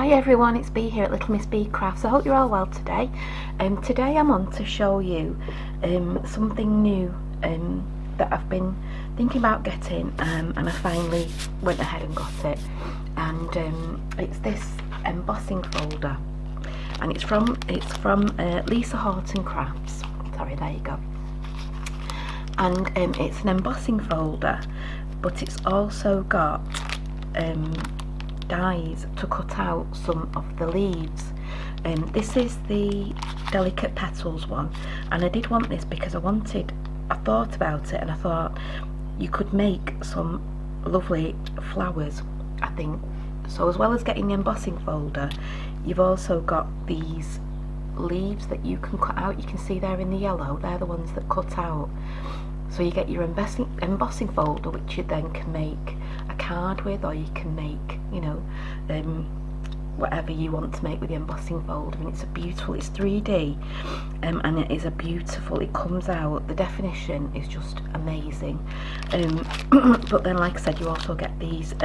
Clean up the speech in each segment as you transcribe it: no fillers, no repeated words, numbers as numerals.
Hi everyone, it's Bee here at Little Miss Bee Crafts. I hope you're all well today. Today I'm on to show you something new that I've been thinking about getting, and I finally went ahead and got it. And it's this embossing folder, and it's from Lisa Horton Crafts. Sorry, there you go. And it's an embossing folder, but it's also got dies to cut out some of the leaves. This is the Delicate Petals one, and I did want this because I thought about it and I thought you could make some lovely flowers, I think. So as well as getting the embossing folder, you've also got these leaves that you can cut out. You can see there in the yellow, they're the ones that cut out. So you get your embossing folder, which you then can make a card with, or you can make, you know, whatever you want to make with the embossing folder. And it's a beautiful, it's 3D, and it is a beautiful, it comes out, the definition is just amazing. But then, like I said, you also get these, you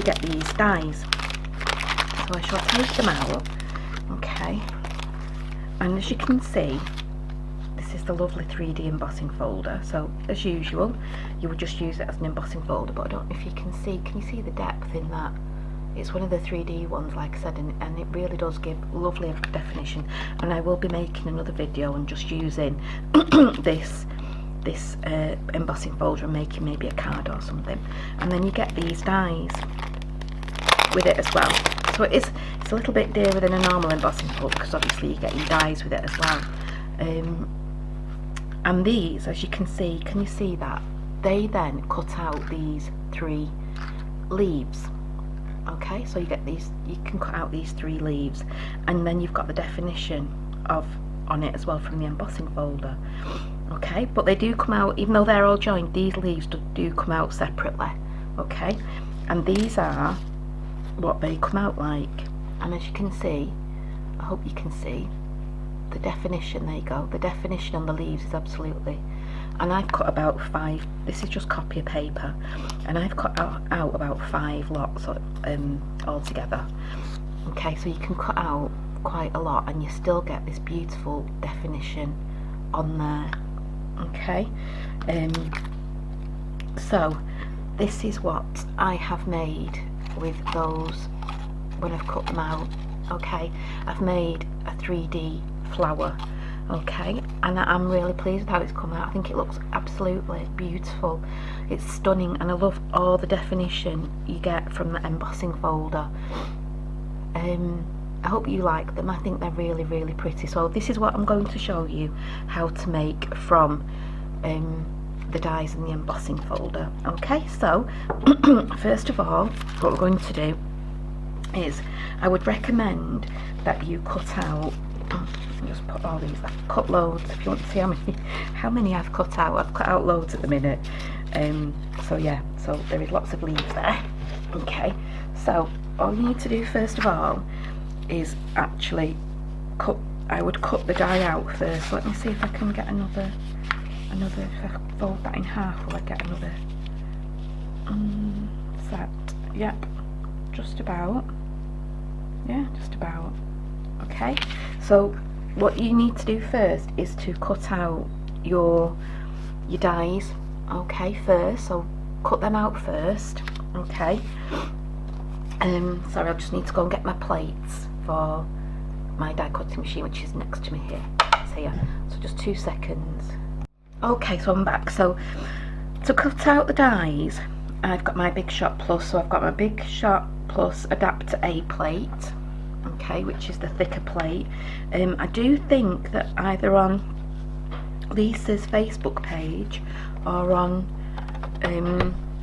get these dies. So I shall take them out, okay, and as you can see, this is the lovely 3D embossing folder. So as usual, you would just use it as an embossing folder, but I don't know if you can you see the depth in that? It's one of the 3D ones, like I said, and it really does give lovely definition. And I will be making another video and just using this embossing folder and making maybe a card or something. And then you get these dies with it as well. So it's a little bit dearer than a normal embossing folder, because obviously you're getting dies with it as well. And these, as you can see, can you see that? They then cut out these 3 leaves. Okay, so you get these, you can cut out these 3 leaves, and then you've got the definition on it as well from the embossing folder. Okay, but they do come out, even though they're all joined, these leaves do come out separately. Okay, and these are what they come out like. And as you can see, I hope you can see the definition, there you go, the definition on the leaves is absolutely, and I've cut about 5, this is just copy of paper, and I've cut out about 5 lots altogether. Okay, so you can cut out quite a lot and you still get this beautiful definition on there. Okay, so this is what I have made with those when I've cut them out. Okay, I've made a 3D flower, okay, and I'm really pleased with how it's come out. I think it looks absolutely beautiful. It's stunning, and I love all the definition you get from the embossing folder. I hope you like them. I think they're really, really pretty. So this is what I'm going to show you how to make from the dies in the embossing folder. Okay, so first of all, what we're going to do is, I would recommend that you cut out, just put all these, I've cut loads. If you want to see how many I've cut out loads at the minute. So yeah, so there is lots of leaves there. Okay, so all you need to do first of all is actually I would cut the die out first. Let me see if I can get another, if I fold that in half, will I get another set? Yep, just about. Yeah, just about. Okay, so what you need to do first is to cut out your dies, okay, first. So cut them out first, okay. Sorry, I just need to go and get my plates for my die cutting machine, which is next to me here. It's here, so just 2 seconds. Okay, so I'm back. So to cut out the dies, I've got my Big Shot Plus, so I've got my Big Shot Plus Adapter A plate, okay, which is the thicker plate. I do think that either on Lisa's Facebook page or on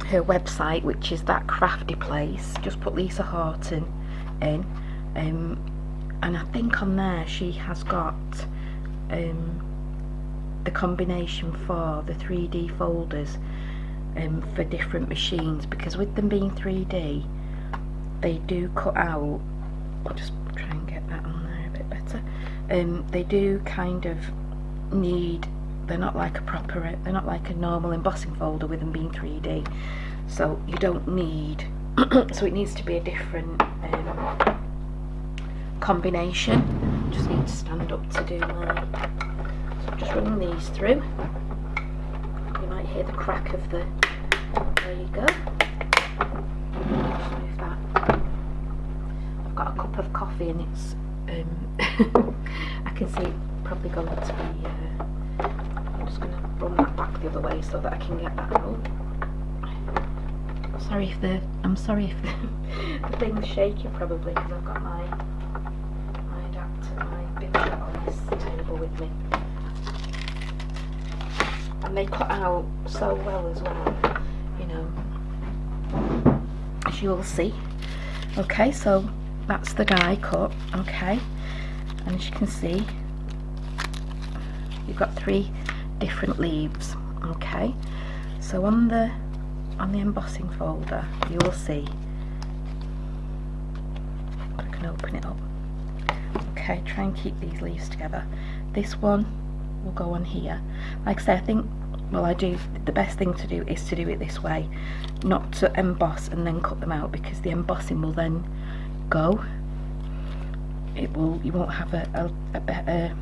her website, which is that crafty place, just put Lisa Horton in, and I think on there she has got the combination for the 3D folders for different machines, because with them being 3D, they do cut out. I'll just try and get that on there a bit better. They do kind of need, they're not like a normal embossing folder with them being 3D. So you don't need so it needs to be a different combination. Just need to stand up to do mine. So I'm just running these through. You might hear the crack of the, there you go. Just move that. I've got a cup of coffee and it's I can see it probably going to be I'm just going to run that back the other way so that I can get that out. I'm sorry if the thing's shaking probably because I've got my adapter, my big shot on this table with me. And they cut out so well as well, you know, as you'll see. Okay, so that's the die cut, okay, and as you can see you've got 3 different leaves. Okay, so on the embossing folder you will see, I can open it up. Okay, try and keep these leaves together. This one will go on here. Like I say, I think, well, the best thing to do is to do it this way, not to emboss and then cut them out, because the embossing will then go. You won't have a better,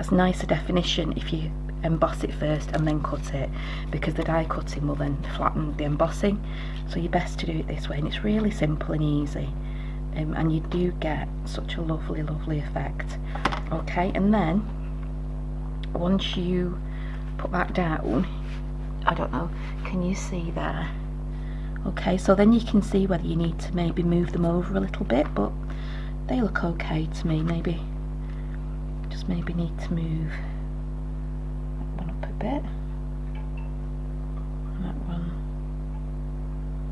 as nice a definition if you emboss it first and then cut it, because the die cutting will then flatten the embossing. So you're best to do it this way, and it's really simple and easy, and you do get such a lovely effect. Okay, and then once you put that down, I don't know, can you see there? Okay, so then you can see whether you need to maybe move them over a little bit, but they look okay to me. Maybe need to move that one up a bit, and that one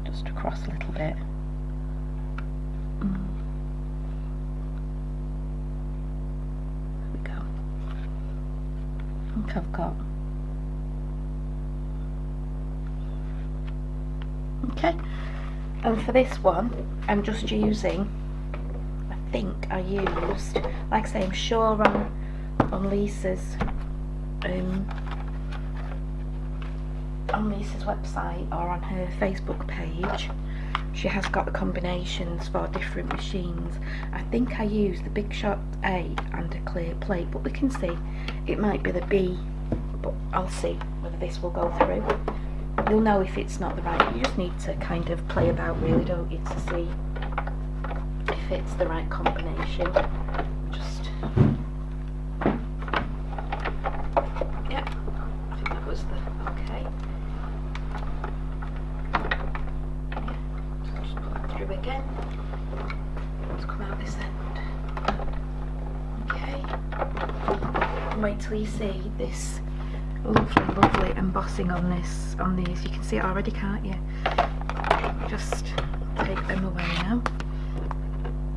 just across a little bit. There we go. I think I've got. Okay, and for this one I'm just using, I think I used, like I say, I'm sure on Lisa's website or on her Facebook page, she has got the combinations for different machines. I think I used the Big Shot A and a clear plate, but we can see it might be the B, but I'll see whether this will go through. You'll know if it's not the right. You just need to kind of play about, really, don't you, to see if it's the right combination. Just, yeah, I think that was the okay. Yeah, just put that through again. Let's come out this end. Okay, and wait till you see this lovely embossing on these. You can see it already, can't you? Just take them away now.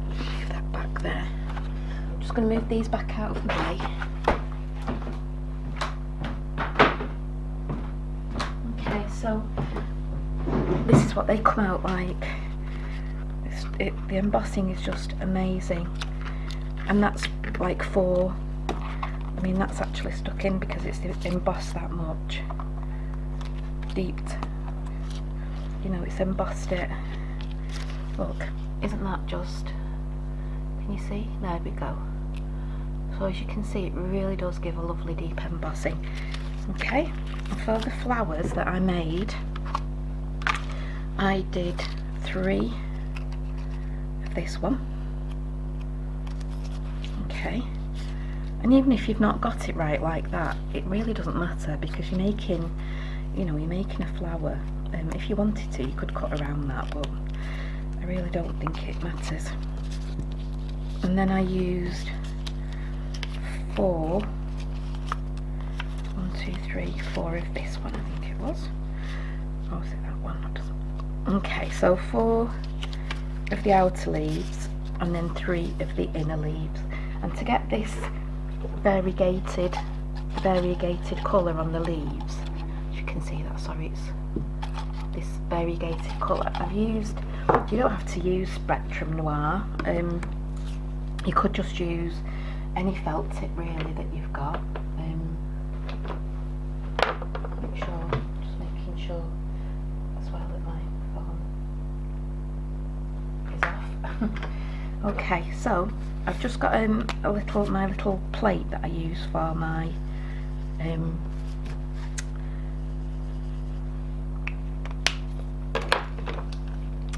Leave that back there. I'm just going to move these back out of the way. Okay, so this is what they come out like. The embossing is just amazing, and that's like 4. I mean, that's actually stuck in because it's embossed that much. Deeped. You know, it's embossed it. Look, isn't that just... Can you see? There we go. So as you can see, it really does give a lovely deep embossing. Okay, and for the flowers that I made, I did 3 of this one. Okay. And even if you've not got it right like that, it really doesn't matter, because you're making, you know, you're making a flower. If you wanted to, you could cut around that, but I really don't think it matters. And then I used 4 of this one, I think it was. Or was it that one? Okay, so 4 of the outer leaves and then 3 of the inner leaves. And to get this variegated colour on the leaves, as you can see that, sorry, it's this variegated colour. I've used, you don't have to use Spectrum Noir, you could just use any felt tip really that you've got. Just making sure as well that my phone Okay, so I've just got my little plate that I use for my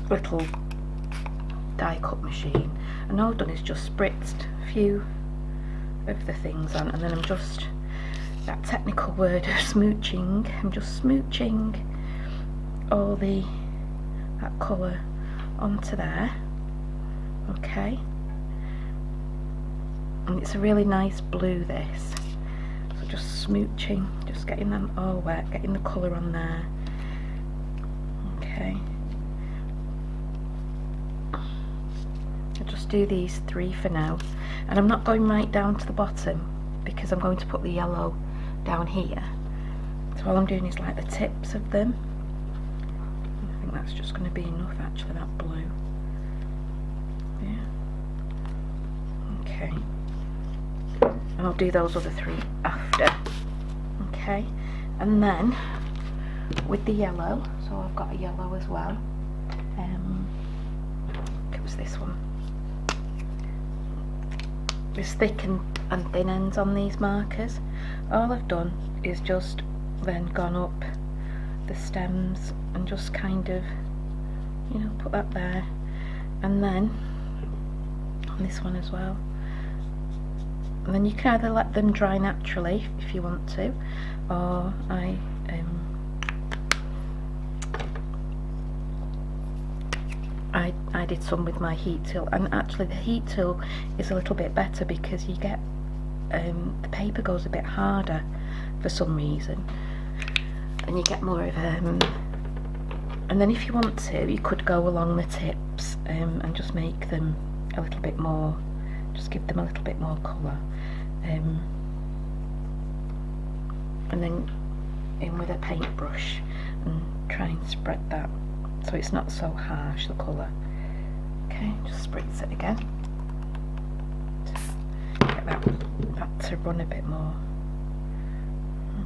little die cut machine, and all I've done is just spritzed a few of the things on, and then I'm just, that technical word of smooching, I'm just smooching all that colour onto there. Okay, and it's a really nice blue, this, so just smooching, just getting them all wet, getting the colour on there. Okay, I'll just do these 3 for now, and I'm not going right down to the bottom because I'm going to put the yellow down here, so all I'm doing is like the tips of them. I think that's just going to be enough actually, that blue. Yeah. Okay, and I'll do those other 3 after. Okay, and then with the yellow, so I've got a yellow as well. It was this one. There's thick and thin ends on these markers. All I've done is just then gone up the stems and just kind of, you know, put that there, and then on this one as well. And then you can either let them dry naturally if you want to, or I did some with my heat tool, and actually the heat tool is a little bit better because you get the paper goes a bit harder for some reason, and you get more of and then if you want to, you could go along the tips and just make them a little bit more, just give them a little bit more colour, and then in with a paintbrush and try and spread that so it's not so harsh, the colour. Okay, just spritz it again. Get that to run a bit more.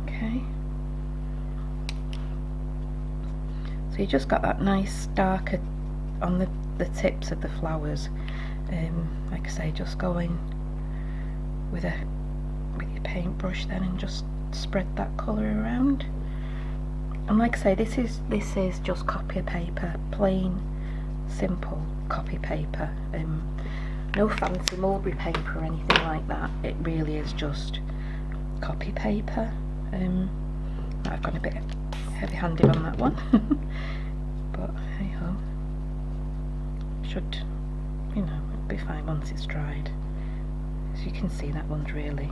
Okay. So you just got that nice darker on the tips of the flowers. Like I say, just go in with your paintbrush then and just spread that colour around. And like I say, this is just copy paper, plain, simple copy paper. No fancy mulberry paper or anything like that. It really is just copy paper. I've gone a bit heavy-handed on that one, but hey ho, should, you know, it'll be fine once it's dried. As you can see, that one's really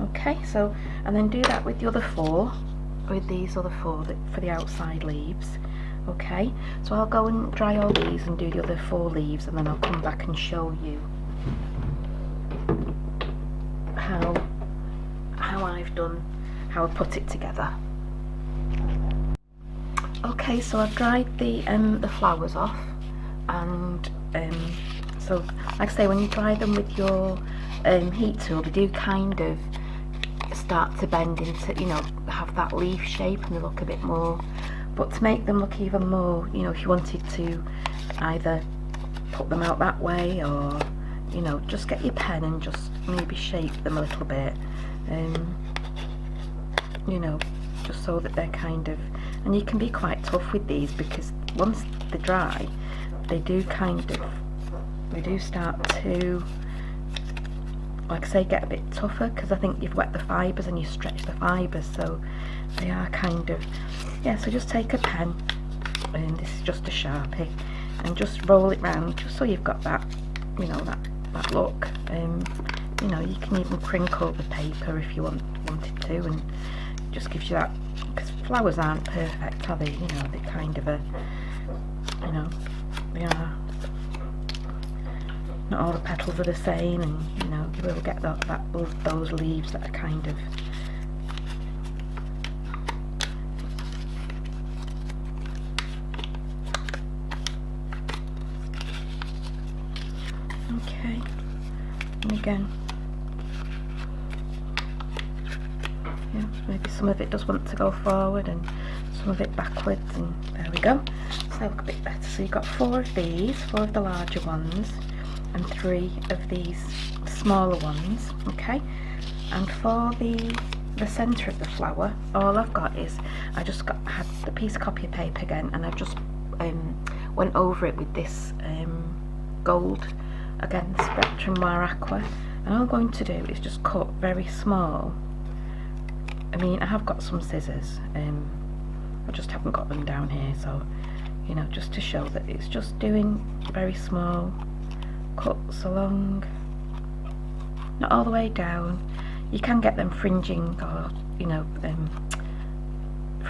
okay. So, and then do that with the other 4. With these other 4 for the outside leaves. Okay, so I'll go and dry all these and do the other 4 leaves, and then I'll come back and show you how I've put it together. Okay, so I've dried the flowers off, and so like I say, when you dry them with your heat tool, they do kind of start to bend into, you know, have that leaf shape, and they look a bit more. But to make them look even more, you know, if you wanted to either put them out that way, or, you know, just get your pen and just maybe shape them a little bit, you know, just so that they're kind of, and you can be quite tough with these because once they're dry, they do start to, like I say, get a bit tougher because I think you've wet the fibres and you stretch the fibres, so they are kind of, yeah. So just take a pen, and this is just a Sharpie, and just roll it round just so you've got that, you know, that look. You know, you can even crinkle the paper if you wanted to, and it just gives you that, because flowers aren't perfect, are they? You know, they're kind of a, you know, they are, not all the petals are the same, and you know, you will get those leaves that are kind of, okay. And again, yeah, maybe some of it does want to go forward and some of it backwards, and there we go. So they look a bit better. So you've got 4 of these, 4 of the larger ones. and 3 of these smaller ones, okay? And for the centre of the flower, all I've got is, I just had the piece of copy paper again, and I've just went over it with this gold, again, the Spectrum Noir Aqua, and all I'm going to do is just cut very small. I mean, I have got some scissors, I just haven't got them down here, so, you know, just to show that it's just doing very small cuts along, not all the way down. You can get them fringing, or, you know,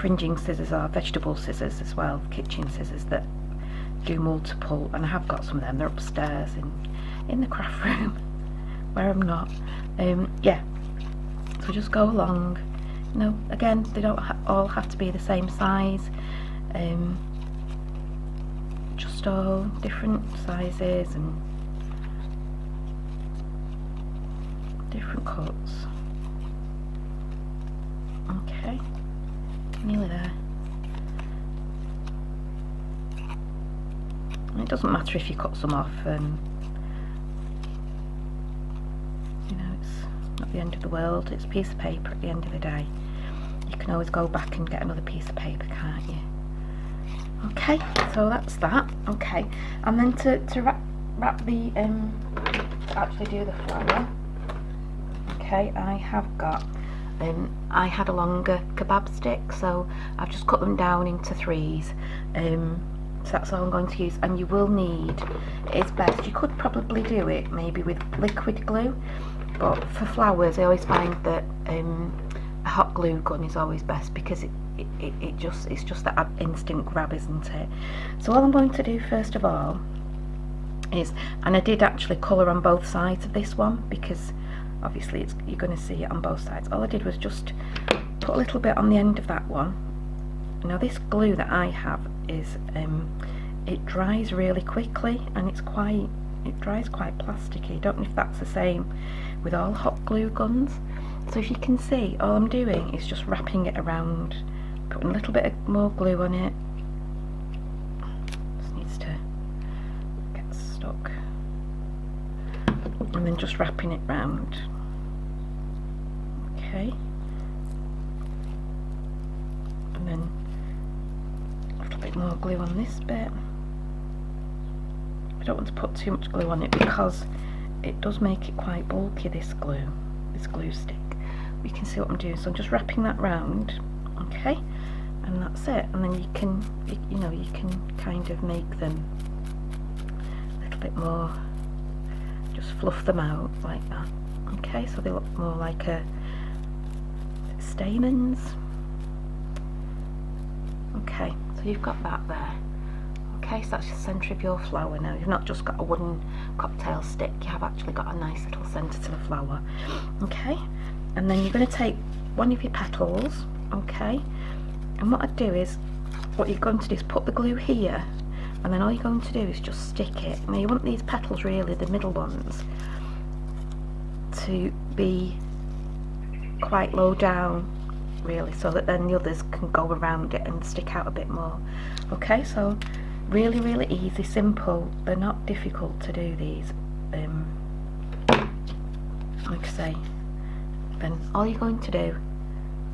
fringing scissors or vegetable scissors as well, kitchen scissors that do multiple, and I have got some of them. They're upstairs in the craft room where I'm not. Yeah, so just go along. You know, again, they don't all have to be the same size. Just all different sizes and different cuts. Okay, nearly there. And it doesn't matter if you cut some off, you know, it's not the end of the world. It's a piece of paper at the end of the day. You can always go back and get another piece of paper, can't you? Okay, so that's that. Okay, and then to wrap the to actually do the flower. Okay, I have got I had a longer kebab stick, so I've just cut them down into 3s. So that's all I'm going to use, and you will need, it's best, you could probably do it maybe with liquid glue, but for flowers I always find that a hot glue gun is always best, because it's just that instant grab, isn't it? So all I'm going to do first of all is, and I did actually colour on both sides of this one, because obviously you're going to see it on both sides. All I did was just put a little bit on the end of that one. Now this glue that I have is, it dries really quickly, and it dries quite plasticky. I don't know if that's the same with all hot glue guns. So if you can see, all I'm doing is just wrapping it around, putting a little bit more glue on it. Just needs to get stuck. And then just wrapping it round. Okay. And then a little bit more glue on this bit. I don't want to put too much glue on it, because it does make it quite bulky, this glue stick. You can see what I'm doing, so I'm just wrapping that round, okay, and that's it. And then you can kind of make them a little bit more, just fluff them out like that, okay, so they look more like stamens. Okay, so you've got that there. Okay, so that's the centre of your flower now. You've not just got a wooden cocktail stick, you have actually got a nice little centre to the flower. Okay, and then you're going to take one of your petals, okay, and what I do is, what you're going to do is put the glue here, and then all you're going to do is just stick it. Now you want these petals, really, the middle ones, to be quite low down, really, so that then the others can go around it and stick out a bit more. Okay, so really, really easy, simple. They're not difficult to do, these. Like I say, then all you're going to do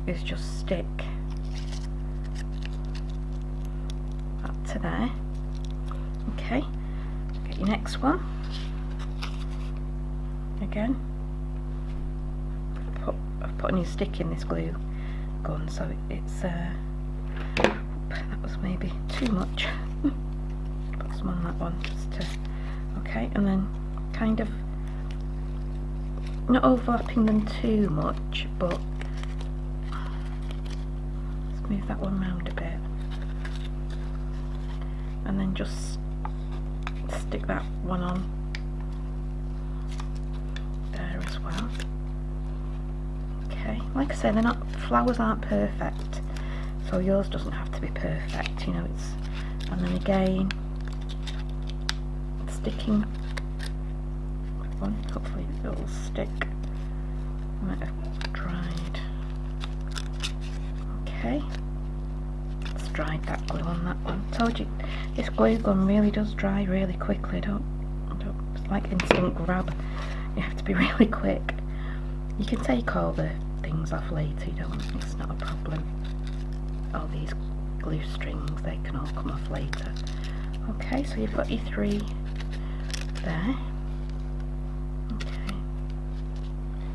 is just stick up to there. Okay, get your next one. Again, I've put a new stick in this glue gun, so it's that was maybe too much. Put some on that one just to, okay, and then kind of not overlapping them too much, but let's move that one round a bit, and then just stick that one on there as well. Okay, like I said, they're not, flowers aren't perfect, so yours doesn't have to be perfect, you know, it's, and then again sticking one, hopefully it'll stick. Might have dried. Okay, it's dried, that glue on that one. Told you, this glue gun really does dry really quickly. Don't like instant grab. You have to be really quick. You can take all the things off later, it's not a problem. All these glue strings, they can all come off later. Okay, so you've got your 3 there. Okay.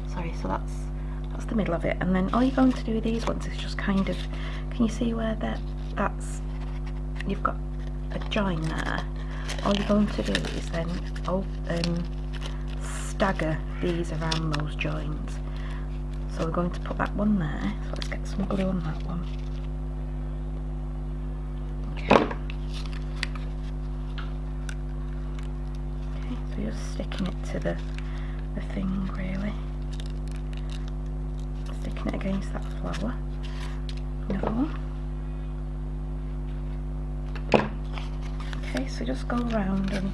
Sorry, so that's the middle of it, and then all you're going to do with these ones is just kind of, can you see where that's you've got a join there? All you're going to do is then stagger these around those joins. So we're going to put that one there, so let's get some glue on that one. Okay, so you're just sticking it to the thing really. Sticking it against that flower. Another one. Okay, so just go around, and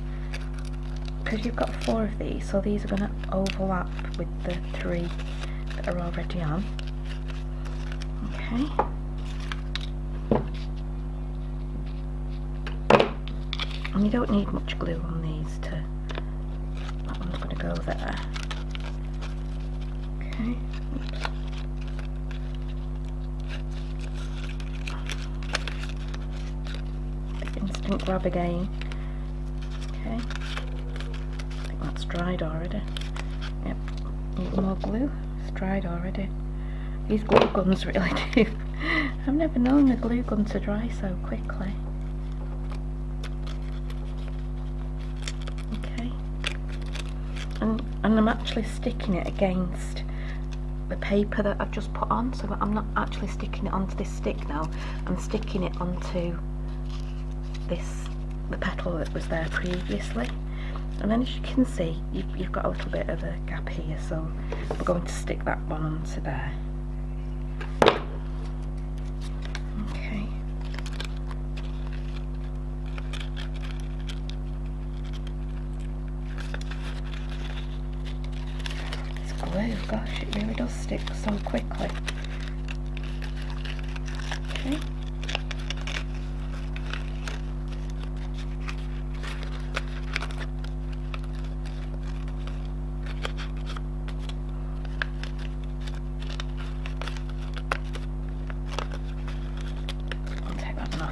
because you've got 4 of these, so these are going to overlap with the 3 that are already on. Okay. And you don't need much glue on these that one's going to go there. Okay. Oops. Instant grab again. Okay. I think that's dried already. Yep. Need more glue. It's dried already. These glue guns really do. I've never known a glue gun to dry so quickly. Okay. And I'm actually sticking it against the paper that I've just put on, so I'm not actually sticking it onto this stick now. I'm sticking it onto the petal that was there previously, and then as you can see you've got a little bit of a gap here, so we're going to stick that one onto there. Okay. This glue, gosh, it really does stick so quickly. Okay.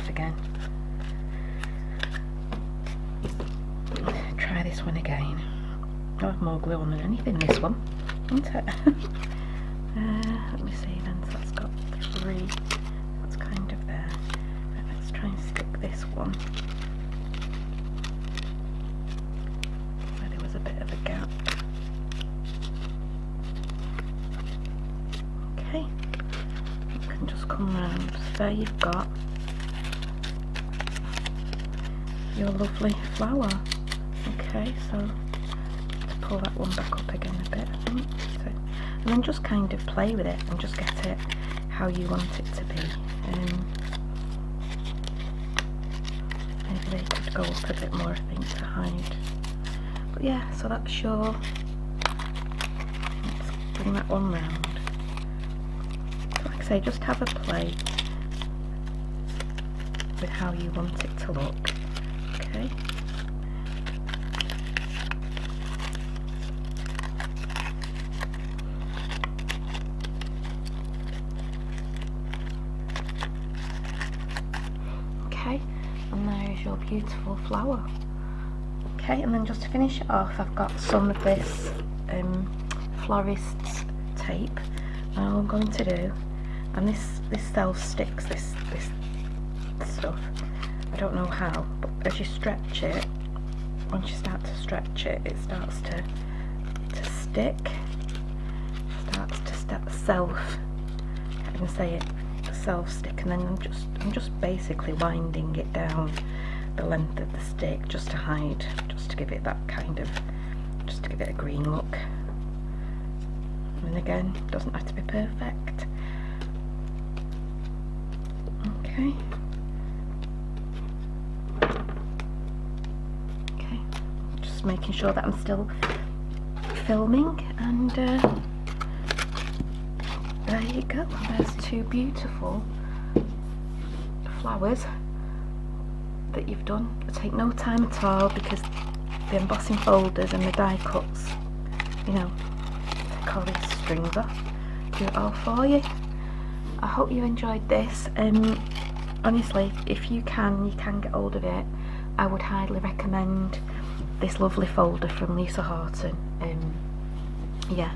Again. Try this one again. I'll have more glue on than anything this one, isn't it? Let me see then, so that's got 3, that's kind of there. Right, let's try and stick this one where there was a bit of a gap. Okay, you can just come round. So there you've got your lovely flower. Okay, so let's pull that one back up again a bit, I think. So, and then just kind of play with it and just get it how you want it to be. Maybe they could go up a bit more, I think, to hide. But yeah, so that's your. Let's bring that one round. So like I say, just have a play with how you want it to look. Okay. Okay, and there's your beautiful flower. Okay, and then just to finish it off, I've got some of this florist's tape. And all I'm going to do, and this self sticks this stuff. I don't know how, but as you stretch it, once you start to stretch it, it starts to stick. Starts to self. I can't even say it. Self stick, and then I'm just basically winding it down the length of the stick just to hide, just to give it that kind of, just to give it a green look. And again, it doesn't have to be perfect. Okay. Okay, just making sure that I'm still filming, and there you go. There's two beautiful flowers that you've done. It'll take no time at all because the embossing folders and the die cuts, you know, take all these strings off, do it all for you. I hope you enjoyed this. Honestly, if you can get hold of it, I would highly recommend this lovely folder from Lisa Horton. Yeah,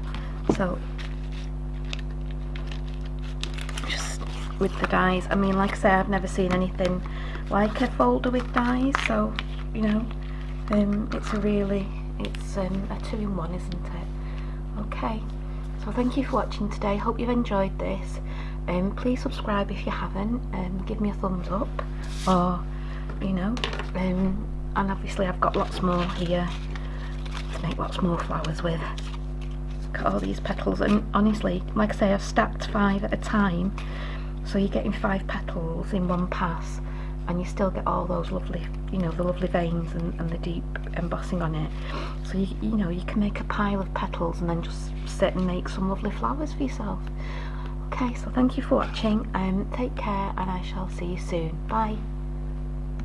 so just with the dies, I mean, like I say, I've never seen anything like a folder with dies, so you know, it's a 2-in-1, isn't it? Okay, so thank you for watching today. Hope you've enjoyed this. Please subscribe if you haven't, give me a thumbs up, or you know, and obviously I've got lots more here to make lots more flowers with. Look at all these petals, and honestly, like I say, I've stacked 5 at a time, so you're getting 5 petals in one pass, and you still get all those lovely, you know, the lovely veins and the deep embossing on it. So you know, you can make a pile of petals and then just sit and make some lovely flowers for yourself. Okay, so thank you for watching, take care, and I shall see you soon. Bye.